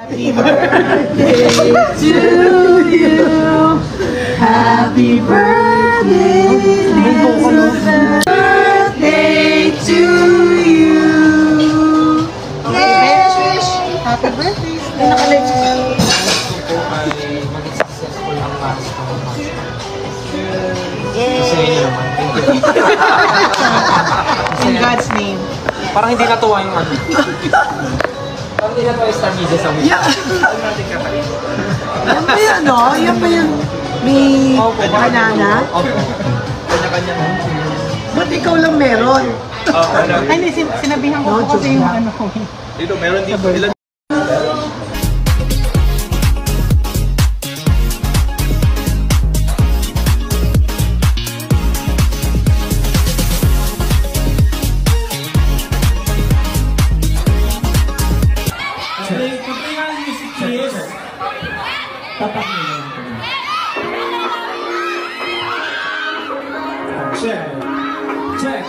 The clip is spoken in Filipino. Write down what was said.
Happy birthday to you. Happy birthday. Birthday to you. Yay! Happy birthday. Nakalit. Maging successful ang milestone. Yay! Kasi yun naman. In God's name. Parang hindi natuwa yung ano. Parang hindi natuwa yung Star Media sa week. Yan ba yan, no? Yan ba yan? May banana? Kanya-kanya mo. Ba't ikaw lang meron? Ay, hindi, sinabihan ko po kasi yung ano ko. Dito, meron dito. Ilan? Tapak nyo lang ito. Check. Check.